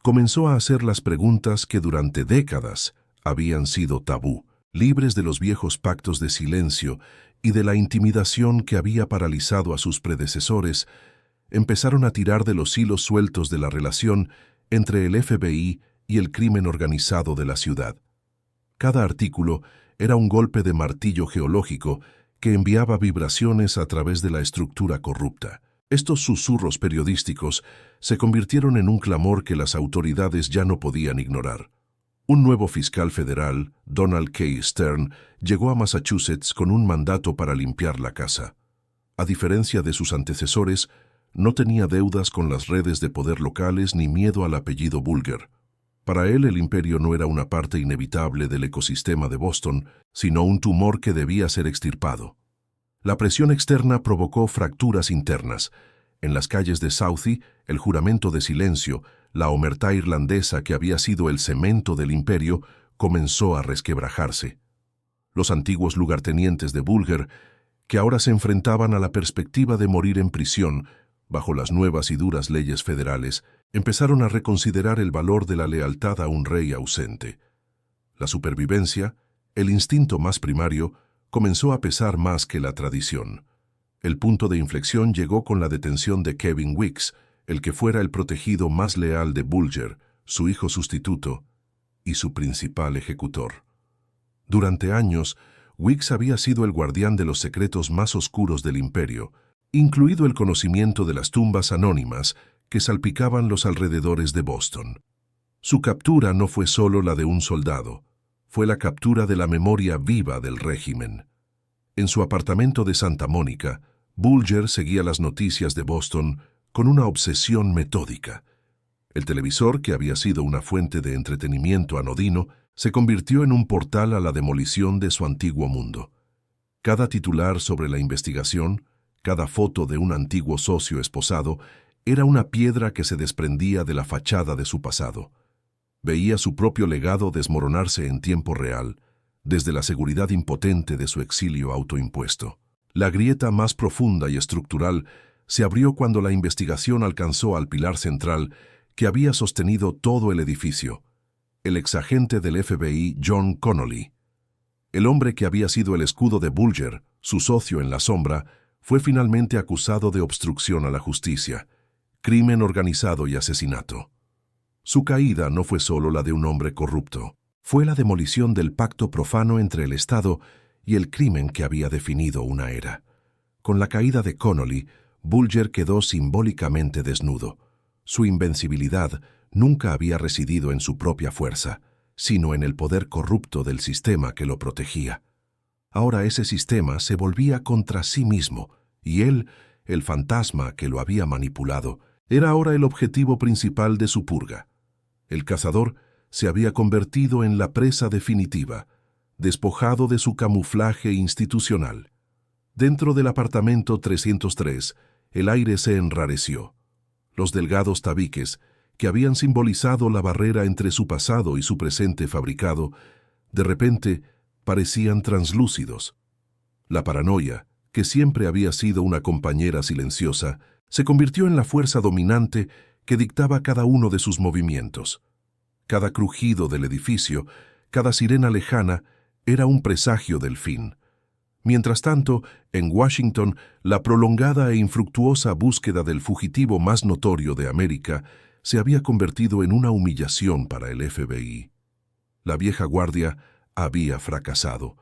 Speaker 1: comenzó a hacer las preguntas que durante décadas habían sido tabú, libres de los viejos pactos de silencio y de la intimidación que había paralizado a sus predecesores. Empezaron a tirar de los hilos sueltos de la relación entre el FBI y el crimen organizado de la ciudad. Cada artículo era un golpe de martillo geológico que enviaba vibraciones a través de la estructura corrupta. Estos susurros periodísticos se convirtieron en un clamor que las autoridades ya no podían ignorar. Un nuevo fiscal federal, Donald K. Stern, llegó a Massachusetts con un mandato para limpiar la casa. A diferencia de sus antecesores, no tenía deudas con las redes de poder locales ni miedo al apellido Bulger. Para él, el imperio no era una parte inevitable del ecosistema de Boston, sino un tumor que debía ser extirpado. La presión externa provocó fracturas internas. En las calles de Southie, el juramento de silencio, la omertá irlandesa que había sido el cemento del imperio, comenzó a resquebrajarse. Los antiguos lugartenientes de Bulger, que ahora se enfrentaban a la perspectiva de morir en prisión bajo las nuevas y duras leyes federales, empezaron a reconsiderar el valor de la lealtad a un rey ausente. La supervivencia, el instinto más primario, comenzó a pesar más que la tradición. El punto de inflexión llegó con la detención de Kevin Weeks, el que fuera el protegido más leal de Bulger, su hijo sustituto y su principal ejecutor. Durante años, Weeks había sido el guardián de los secretos más oscuros del imperio, incluido el conocimiento de las tumbas anónimas que salpicaban los alrededores de Boston. Su captura no fue solo la de un soldado, fue la captura de la memoria viva del régimen. En su apartamento de Santa Mónica, Bulger seguía las noticias de Boston con una obsesión metódica. El televisor, que había sido una fuente de entretenimiento anodino, se convirtió en un portal a la demolición de su antiguo mundo. Cada titular sobre la investigación, cada foto de un antiguo socio esposado, era una piedra que se desprendía de la fachada de su pasado. Veía su propio legado desmoronarse en tiempo real, desde la seguridad impotente de su exilio autoimpuesto. La grieta más profunda y estructural se abrió cuando la investigación alcanzó al pilar central que había sostenido todo el edificio, el exagente del FBI John Connolly. El hombre que había sido el escudo de Bulger, su socio en la sombra, fue finalmente acusado de obstrucción a la justicia, crimen organizado y asesinato. Su caída no fue solo la de un hombre corrupto, fue la demolición del pacto profano entre el Estado y el crimen que había definido una era. Con la caída de Connolly, Bulger quedó simbólicamente desnudo. Su invencibilidad nunca había residido en su propia fuerza, sino en el poder corrupto del sistema que lo protegía. Ahora ese sistema se volvía contra sí mismo, y él, el fantasma que lo había manipulado, era ahora el objetivo principal de su purga. El cazador se había convertido en la presa definitiva, despojado de su camuflaje institucional. Dentro del apartamento 303, el aire se enrareció. Los delgados tabiques, que habían simbolizado la barrera entre su pasado y su presente fabricado, de repente parecían translúcidos. La paranoia, que siempre había sido una compañera silenciosa, se convirtió en la fuerza dominante que dictaba cada uno de sus movimientos. Cada crujido del edificio, cada sirena lejana, era un presagio del fin. Mientras tanto, en Washington, la prolongada e infructuosa búsqueda del fugitivo más notorio de América se había convertido en una humillación para el FBI. La vieja guardia había fracasado.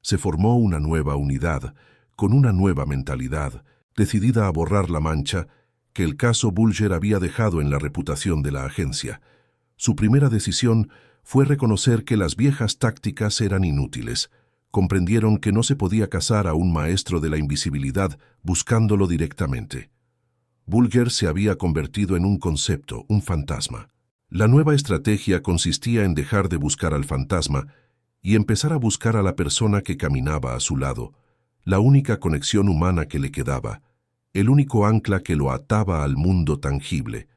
Speaker 1: Se formó una nueva unidad, con una nueva mentalidad, decidida a borrar la mancha que el caso Bulger había dejado en la reputación de la agencia. Su primera decisión fue reconocer que las viejas tácticas eran inútiles. Comprendieron que no se podía cazar a un maestro de la invisibilidad buscándolo directamente. Bulger se había convertido en un concepto, un fantasma. La nueva estrategia consistía en dejar de buscar al fantasma y empezar a buscar a la persona que caminaba a su lado, la única conexión humana que le quedaba, el único ancla que lo ataba al mundo tangible.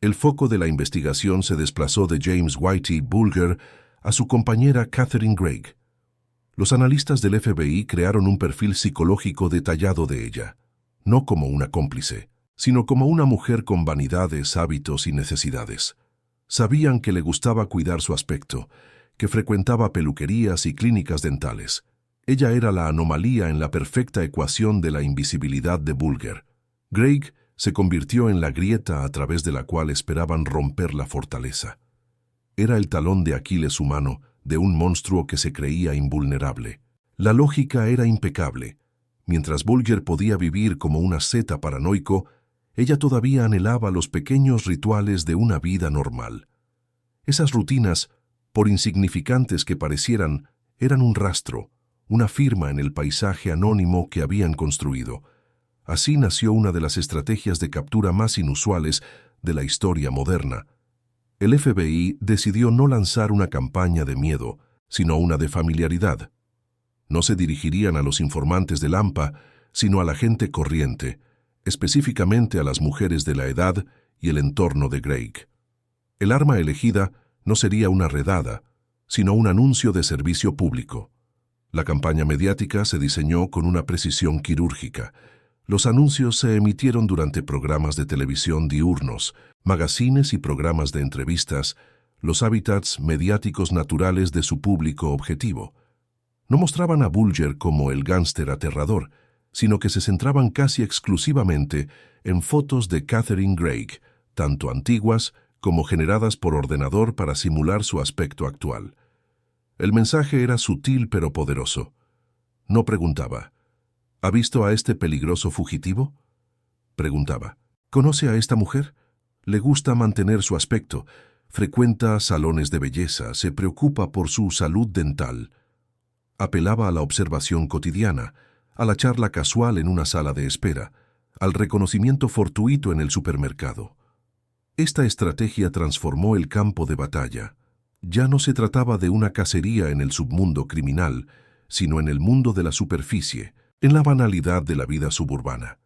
Speaker 1: El foco de la investigación se desplazó de James Whitey Bulger a su compañera Catherine Greig. Los analistas del FBI crearon un perfil psicológico detallado de ella, no como una cómplice, sino como una mujer con vanidades, hábitos y necesidades. Sabían que le gustaba cuidar su aspecto, que frecuentaba peluquerías y clínicas dentales. Ella era la anomalía en la perfecta ecuación de la invisibilidad de Bulger. Greig se convirtió en la grieta a través de la cual esperaban romper la fortaleza. Era el talón de Aquiles humano de un monstruo que se creía invulnerable. La lógica era impecable. Mientras Bulger podía vivir como un asceta paranoico, ella todavía anhelaba los pequeños rituales de una vida normal. Esas rutinas, por insignificantes que parecieran, eran un rastro, una firma en el paisaje anónimo que habían construido. Así nació una de las estrategias de captura más inusuales de la historia moderna. El FBI decidió no lanzar una campaña de miedo, sino una de familiaridad. No se dirigirían a los informantes del AMPA, sino a la gente corriente, específicamente a las mujeres de la edad y el entorno de Craig. El arma elegida no sería una redada, sino un anuncio de servicio público. La campaña mediática se diseñó con una precisión quirúrgica. Los anuncios se emitieron durante programas de televisión diurnos, magazines y programas de entrevistas, los hábitats mediáticos naturales de su público objetivo. No mostraban a Bulger como el gánster aterrador, sino que se centraban casi exclusivamente en fotos de Catherine Craig, tanto antiguas como generadas por ordenador para simular su aspecto actual. El mensaje era sutil pero poderoso. No preguntaba, ¿ha visto a este peligroso fugitivo? Preguntaba, ¿conoce a esta mujer? Le gusta mantener su aspecto, frecuenta salones de belleza, se preocupa por su salud dental. Apelaba a la observación cotidiana, a la charla casual en una sala de espera, al reconocimiento fortuito en el supermercado. Esta estrategia transformó el campo de batalla. Ya no se trataba de una cacería en el submundo criminal, sino en el mundo de la superficie, en la banalidad de la vida suburbana.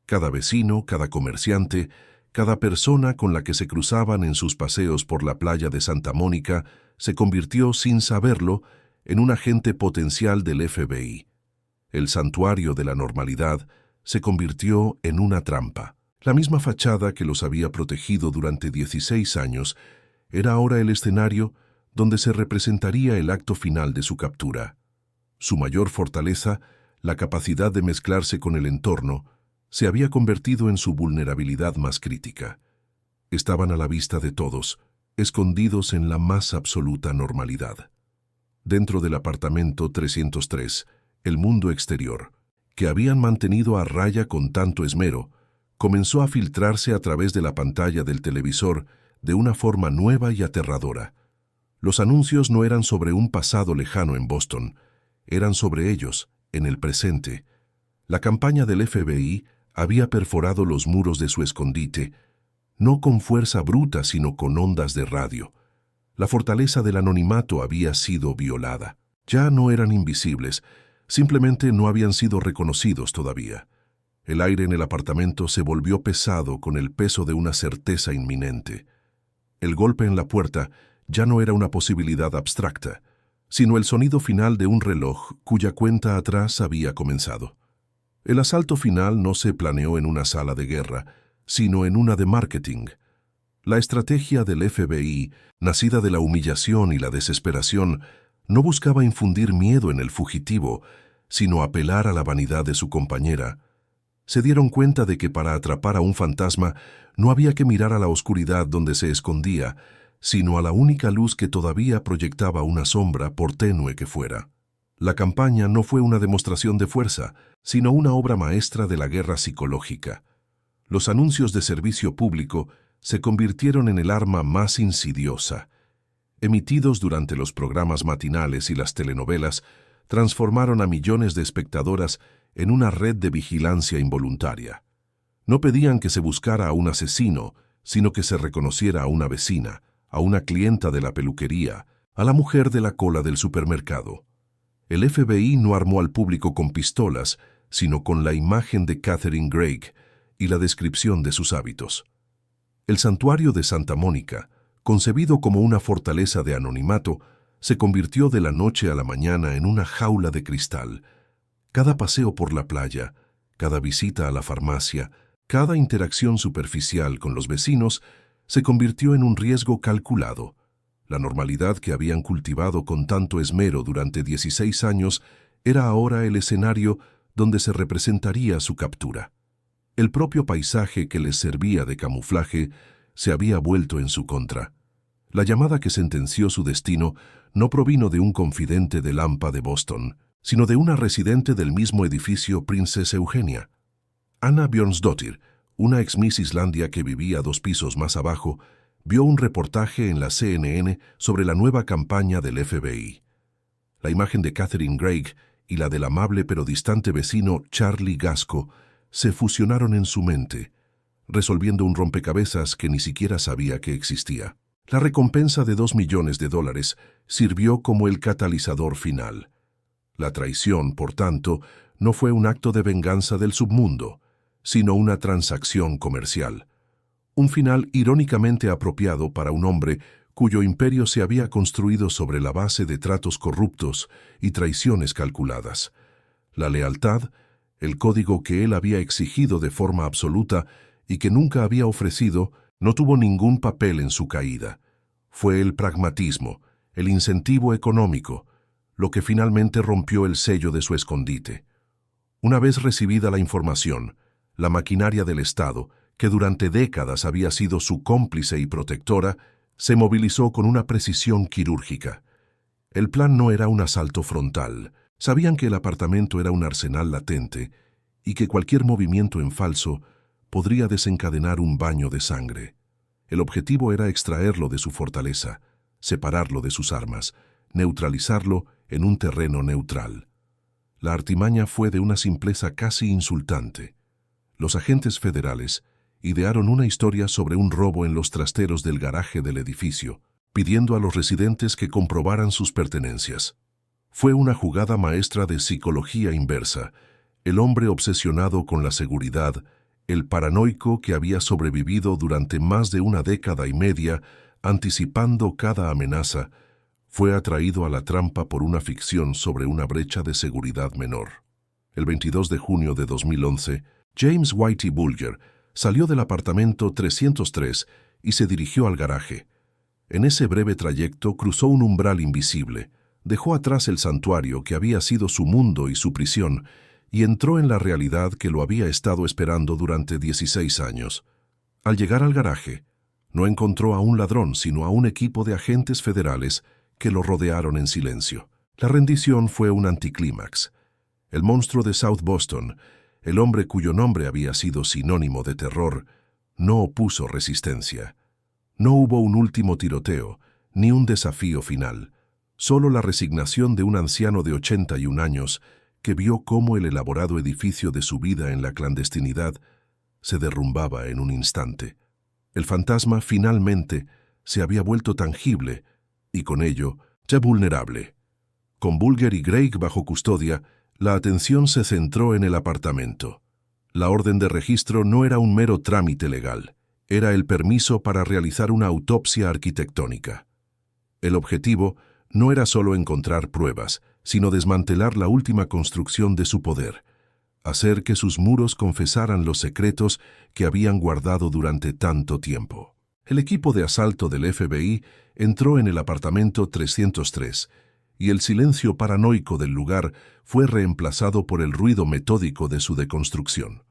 Speaker 1: Cada vecino, cada comerciante, cada persona con la que se cruzaban en sus paseos por la playa de Santa Mónica se convirtió, sin saberlo, en un agente potencial del FBI. El santuario de la normalidad se convirtió en una trampa. La misma fachada que los había protegido durante 16 años era ahora el escenario donde se representaría el acto final de su captura. Su mayor fortaleza, la capacidad de mezclarse con el entorno, se había convertido en su vulnerabilidad más crítica. Estaban a la vista de todos, escondidos en la más absoluta normalidad. Dentro del apartamento 303, el mundo exterior, que habían mantenido a raya con tanto esmero, comenzó a filtrarse a través de la pantalla del televisor de una forma nueva y aterradora. Los anuncios no eran sobre un pasado lejano en Boston, eran sobre ellos, en el presente. La campaña del FBI había perforado los muros de su escondite, no con fuerza bruta, sino con ondas de radio. La fortaleza del anonimato había sido violada. Ya no eran invisibles, simplemente no habían sido reconocidos todavía. El aire en el apartamento se volvió pesado con el peso de una certeza inminente. El golpe en la puerta ya no era una posibilidad abstracta, sino el sonido final de un reloj cuya cuenta atrás había comenzado. El asalto final no se planeó en una sala de guerra, sino en una de marketing. La estrategia del FBI, nacida de la humillación y la desesperación, no buscaba infundir miedo en el fugitivo, sino apelar a la vanidad de su compañera. Se dieron cuenta de que para atrapar a un fantasma no había que mirar a la oscuridad donde se escondía, sino a la única luz que todavía proyectaba una sombra, por tenue que fuera. La campaña no fue una demostración de fuerza, sino una obra maestra de la guerra psicológica. Los anuncios de servicio público se convirtieron en el arma más insidiosa. Emitidos durante los programas matinales y las telenovelas, transformaron a millones de espectadoras en una red de vigilancia involuntaria. No pedían que se buscara a un asesino, sino que se reconociera a una vecina, a una clienta de la peluquería, a la mujer de la cola del supermercado. El FBI no armó al público con pistolas, sino con la imagen de Catherine Craig y la descripción de sus hábitos. El santuario de Santa Mónica, concebido como una fortaleza de anonimato, se convirtió de la noche a la mañana en una jaula de cristal. Cada paseo por la playa, cada visita a la farmacia, cada interacción superficial con los vecinos se convirtió en un riesgo calculado. La normalidad que habían cultivado con tanto esmero durante 16 años era ahora el escenario donde se representaría su captura. El propio paisaje que les servía de camuflaje se había vuelto en su contra. La llamada que sentenció su destino no provino de un confidente del AMPA de Boston, sino de una residente del mismo edificio Princess Eugenia. Anna Björnsdóttir, una ex Miss Islandia que vivía 2 pisos más abajo, vio un reportaje en la CNN sobre la nueva campaña del FBI. La imagen de Catherine Greig y la del amable pero distante vecino Charlie Gasco se fusionaron en su mente, resolviendo un rompecabezas que ni siquiera sabía que existía. La recompensa de $2 millones sirvió como el catalizador final. La traición, por tanto, no fue un acto de venganza del submundo, sino una transacción comercial. Un final irónicamente apropiado para un hombre cuyo imperio se había construido sobre la base de tratos corruptos y traiciones calculadas. La lealtad, el código que él había exigido de forma absoluta y que nunca había ofrecido, no tuvo ningún papel en su caída. Fue el pragmatismo, el incentivo económico, lo que finalmente rompió el sello de su escondite. Una vez recibida la información, la maquinaria del Estado, que durante décadas había sido su cómplice y protectora, se movilizó con una precisión quirúrgica. El plan no era un asalto frontal. Sabían que el apartamento era un arsenal latente y que cualquier movimiento en falso podría desencadenar un baño de sangre. El objetivo era extraerlo de su fortaleza, separarlo de sus armas, neutralizarlo en un terreno neutral. La artimaña fue de una simpleza casi insultante. Los agentes federales idearon una historia sobre un robo en los trasteros del garaje del edificio, pidiendo a los residentes que comprobaran sus pertenencias. Fue una jugada maestra de psicología inversa. El hombre obsesionado con la seguridad, el paranoico que había sobrevivido durante más de una década y media, anticipando cada amenaza, fue atraído a la trampa por una ficción sobre una brecha de seguridad menor. El 22 de junio de 2011, James Whitey Bulger salió del apartamento 303 y se dirigió al garaje. En ese breve trayecto cruzó un umbral invisible, dejó atrás el santuario que había sido su mundo y su prisión, y entró en la realidad que lo había estado esperando durante 16 años. Al llegar al garaje, no encontró a un ladrón, sino a un equipo de agentes federales que lo rodearon en silencio. La rendición fue un anticlímax. El monstruo de South Boston, el hombre cuyo nombre había sido sinónimo de terror, no opuso resistencia. No hubo un último tiroteo, ni un desafío final, solo la resignación de un anciano de 81 años que vio cómo el elaborado edificio de su vida en la clandestinidad se derrumbaba en un instante. El fantasma finalmente se había vuelto tangible y con ello ya vulnerable. Con Bulger y Greig bajo custodia, la atención se centró en el apartamento. La orden de registro no era un mero trámite legal, era el permiso para realizar una autopsia arquitectónica. El objetivo no era solo encontrar pruebas, sino desmantelar la última construcción de su poder, hacer que sus muros confesaran los secretos que habían guardado durante tanto tiempo. El equipo de asalto del FBI entró en el apartamento 303 y el silencio paranoico del lugar fue reemplazado por el ruido metódico de su deconstrucción.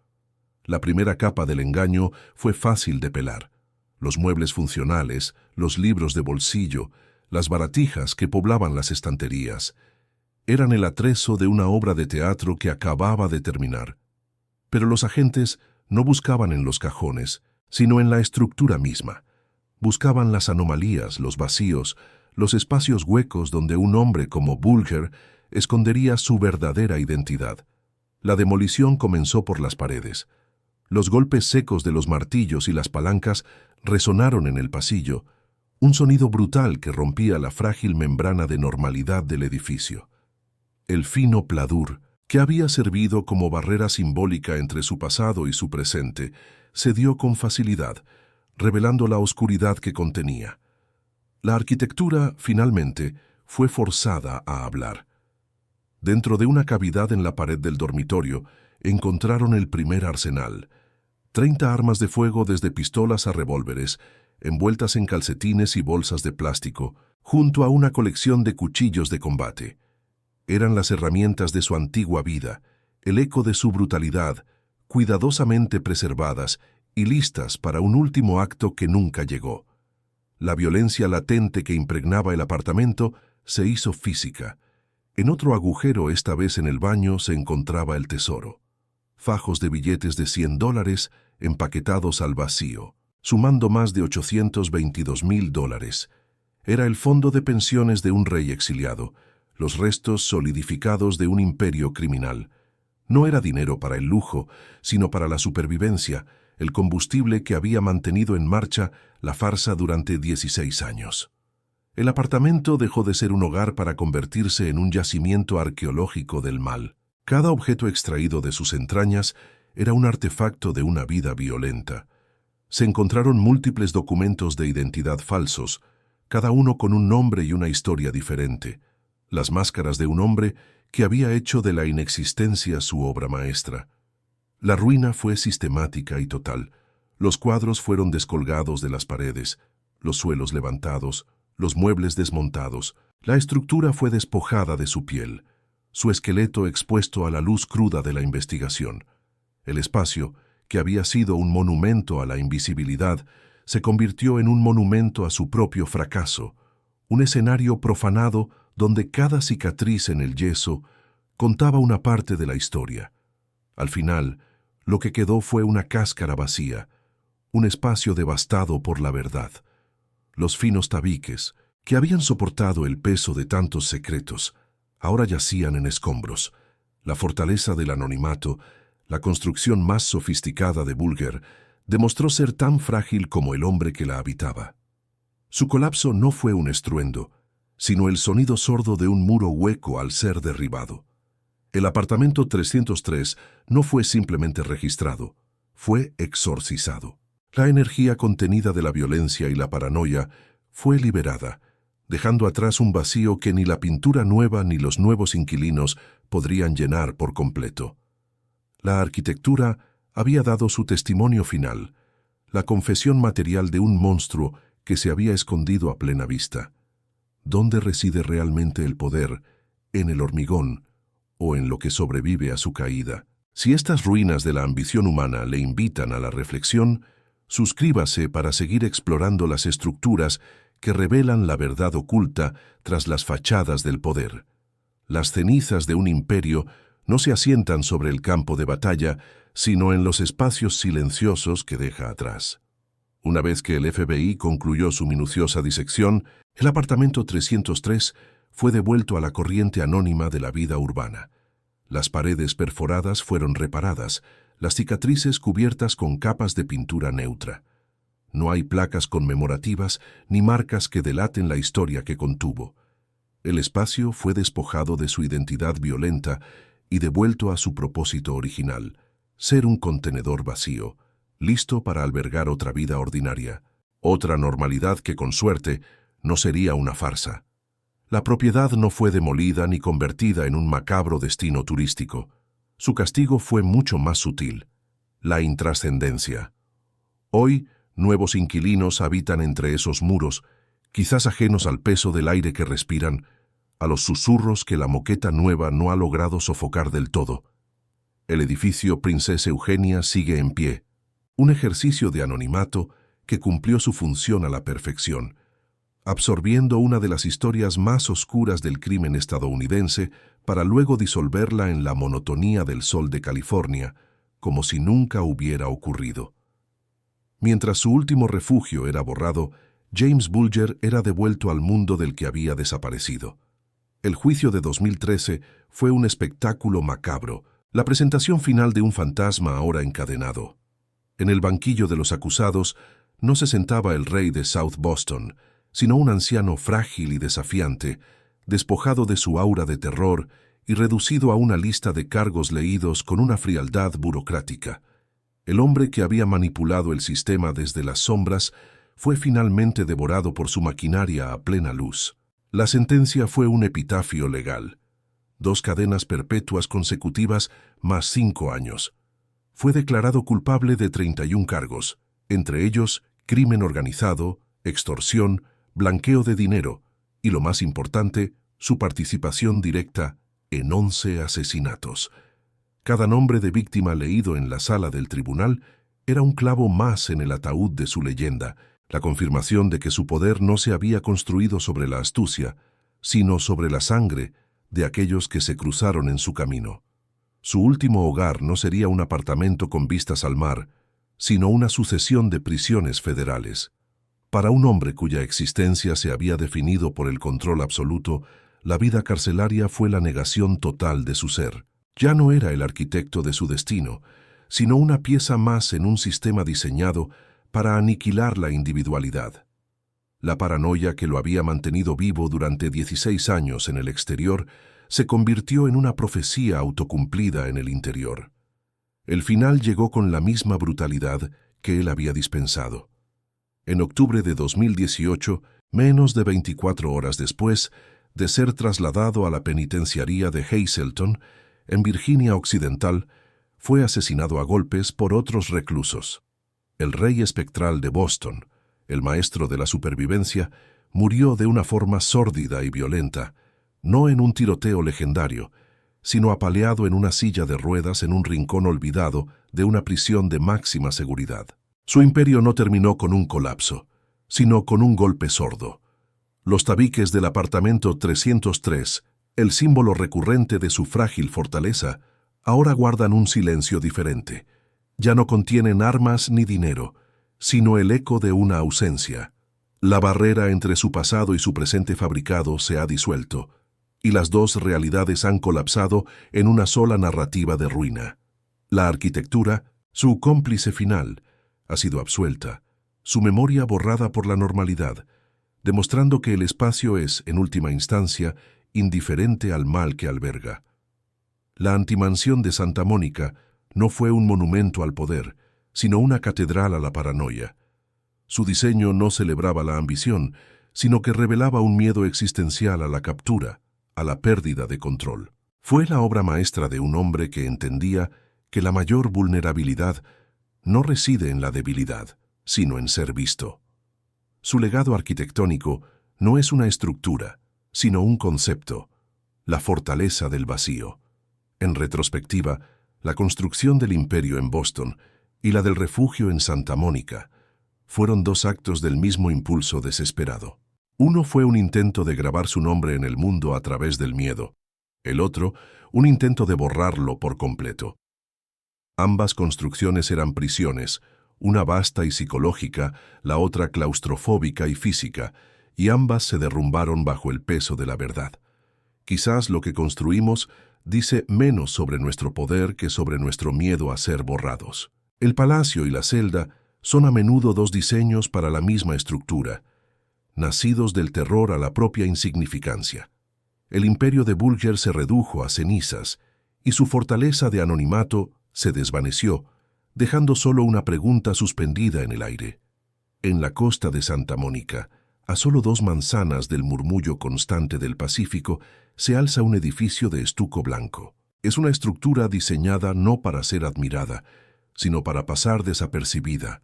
Speaker 1: La primera capa del engaño fue fácil de pelar. Los muebles funcionales, los libros de bolsillo, las baratijas que poblaban las estanterías, eran el atrezo de una obra de teatro que acababa de terminar. Pero los agentes no buscaban en los cajones, sino en la estructura misma. Buscaban las anomalías, los vacíos, los espacios huecos donde un hombre como Bulger escondería su verdadera identidad. La demolición comenzó por las paredes. Los golpes secos de los martillos y las palancas resonaron en el pasillo, un sonido brutal que rompía la frágil membrana de normalidad del edificio. El fino pladur, que había servido como barrera simbólica entre su pasado y su presente, cedió con facilidad, revelando la oscuridad que contenía. La arquitectura, finalmente, fue forzada a hablar. Dentro de una cavidad en la pared del dormitorio, encontraron el primer arsenal. 30 armas de fuego desde pistolas a revólveres, envueltas en calcetines y bolsas de plástico, junto a una colección de cuchillos de combate. Eran las herramientas de su antigua vida, el eco de su brutalidad, cuidadosamente preservadas y listas para un último acto que nunca llegó. La violencia latente que impregnaba el apartamento se hizo física. En otro agujero, esta vez en el baño, se encontraba el tesoro. Fajos de billetes de $100 empaquetados al vacío, sumando más de $822,000. Era el fondo de pensiones de un rey exiliado, los restos solidificados de un imperio criminal. No era dinero para el lujo, sino para la supervivencia, el combustible que había mantenido en marcha la farsa durante 16 años. El apartamento dejó de ser un hogar para convertirse en un yacimiento arqueológico del mal. Cada objeto extraído de sus entrañas era un artefacto de una vida violenta. Se encontraron múltiples documentos de identidad falsos, cada uno con un nombre y una historia diferente. Las máscaras de un hombre que había hecho de la inexistencia su obra maestra. La ruina fue sistemática y total. Los cuadros fueron descolgados de las paredes, los suelos levantados, los muebles desmontados. La estructura fue despojada de su piel, su esqueleto expuesto a la luz cruda de la investigación. El espacio, que había sido un monumento a la invisibilidad, se convirtió en un monumento a su propio fracaso, un escenario profanado donde cada cicatriz en el yeso contaba una parte de la historia. Al final, lo que quedó fue una cáscara vacía, un espacio devastado por la verdad. Los finos tabiques, que habían soportado el peso de tantos secretos, ahora yacían en escombros. La fortaleza del anonimato, la construcción más sofisticada de Bulger, demostró ser tan frágil como el hombre que la habitaba. Su colapso no fue un estruendo, sino el sonido sordo de un muro hueco al ser derribado. El apartamento 303 no fue simplemente registrado, fue exorcizado. La energía contenida de la violencia y la paranoia fue liberada, dejando atrás un vacío que ni la pintura nueva ni los nuevos inquilinos podrían llenar por completo. La arquitectura había dado su testimonio final, la confesión material de un monstruo que se había escondido a plena vista. ¿Dónde reside realmente el poder? ¿En el hormigón o en lo que sobrevive a su caída? Si estas ruinas de la ambición humana le invitan a la reflexión, suscríbase para seguir explorando las estructuras que revelan la verdad oculta tras las fachadas del poder. Las cenizas de un imperio no se asientan sobre el campo de batalla, sino en los espacios silenciosos que deja atrás. Una vez que el FBI concluyó su minuciosa disección, el apartamento 303 fue devuelto a la corriente anónima de la vida urbana. Las paredes perforadas fueron reparadas, las cicatrices cubiertas con capas de pintura neutra. No hay placas conmemorativas ni marcas que delaten la historia que contuvo. El espacio fue despojado de su identidad violenta y devuelto a su propósito original, ser un contenedor vacío, listo para albergar otra vida ordinaria, otra normalidad que, con suerte, no sería una farsa. La propiedad no fue demolida ni convertida en un macabro destino turístico. Su castigo fue mucho más sutil, la intrascendencia. Hoy, nuevos inquilinos habitan entre esos muros, quizás ajenos al peso del aire que respiran, a los susurros que la moqueta nueva no ha logrado sofocar del todo. El edificio Princesa Eugenia sigue en pie, un ejercicio de anonimato que cumplió su función a la perfección, absorbiendo una de las historias más oscuras del crimen estadounidense para luego disolverla en la monotonía del sol de California, como si nunca hubiera ocurrido. Mientras su último refugio era borrado, James Bulger era devuelto al mundo del que había desaparecido. El juicio de 2013 fue un espectáculo macabro, la presentación final de un fantasma ahora encadenado. En el banquillo de los acusados no se sentaba el rey de South Boston, sino un anciano frágil y desafiante, despojado de su aura de terror y reducido a una lista de cargos leídos con una frialdad burocrática. El hombre que había manipulado el sistema desde las sombras fue finalmente devorado por su maquinaria a plena luz. La sentencia fue un epitafio legal. 2 cadenas perpetuas consecutivas más 5 años. Fue declarado culpable de 31 cargos, entre ellos crimen organizado, extorsión, blanqueo de dinero y, lo más importante, su participación directa en 11 asesinatos. Cada nombre de víctima leído en la sala del tribunal era un clavo más en el ataúd de su leyenda, la confirmación de que su poder no se había construido sobre la astucia, sino sobre la sangre, de aquellos que se cruzaron en su camino. Su último hogar no sería un apartamento con vistas al mar, sino una sucesión de prisiones federales. Para un hombre cuya existencia se había definido por el control absoluto, la vida carcelaria fue la negación total de su ser. Ya no era el arquitecto de su destino, sino una pieza más en un sistema diseñado para aniquilar la individualidad. La paranoia que lo había mantenido vivo durante 16 años en el exterior se convirtió en una profecía autocumplida en el interior. El final llegó con la misma brutalidad que él había dispensado. En octubre de 2018, menos de 24 horas después de ser trasladado a la penitenciaría de Hazleton, en Virginia Occidental, fue asesinado a golpes por otros reclusos. El rey espectral de Boston, el maestro de la supervivencia, murió de una forma sórdida y violenta, no en un tiroteo legendario, sino apaleado en una silla de ruedas en un rincón olvidado de una prisión de máxima seguridad. Su imperio no terminó con un colapso, sino con un golpe sordo. Los tabiques del apartamento 303, el símbolo recurrente de su frágil fortaleza, ahora guardan un silencio diferente. Ya no contienen armas ni dinero, sino el eco de una ausencia. La barrera entre su pasado y su presente fabricado se ha disuelto, y las dos realidades han colapsado en una sola narrativa de ruina. La arquitectura, su cómplice final, ha sido absuelta, su memoria borrada por la normalidad, demostrando que el espacio es, en última instancia, indiferente al mal que alberga. La antimansión de Santa Mónica no fue un monumento al poder, sino una catedral a la paranoia. Su diseño no celebraba la ambición, sino que revelaba un miedo existencial a la captura, a la pérdida de control. Fue la obra maestra de un hombre que entendía que la mayor vulnerabilidad no reside en la debilidad, sino en ser visto. Su legado arquitectónico no es una estructura, sino un concepto, la fortaleza del vacío. En retrospectiva, la construcción del imperio en Boston y la del refugio en Santa Mónica fueron dos actos del mismo impulso desesperado. Uno fue un intento de grabar su nombre en el mundo a través del miedo, el otro, un intento de borrarlo por completo. Ambas construcciones eran prisiones, una vasta y psicológica, la otra claustrofóbica y física, y ambas se derrumbaron bajo el peso de la verdad. Quizás lo que construimos dice menos sobre nuestro poder que sobre nuestro miedo a ser borrados. El palacio y la celda son a menudo dos diseños para la misma estructura, nacidos del terror a la propia insignificancia. El imperio de Bulger se redujo a cenizas, y su fortaleza de anonimato se desvaneció, dejando solo una pregunta suspendida en el aire. En la costa de Santa Mónica, a solo 2 manzanas del murmullo constante del Pacífico, se alza un edificio de estuco blanco. Es una estructura diseñada no para ser admirada, sino para pasar desapercibida.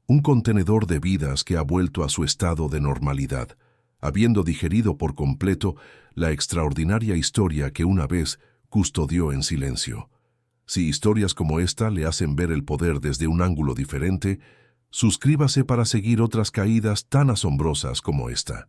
Speaker 1: Un contenedor de vidas que ha vuelto a su estado de normalidad, habiendo digerido por completo la extraordinaria historia que una vez custodió en silencio. Si historias como esta le hacen ver el poder desde un ángulo diferente, suscríbase para seguir otras caídas tan asombrosas como esta.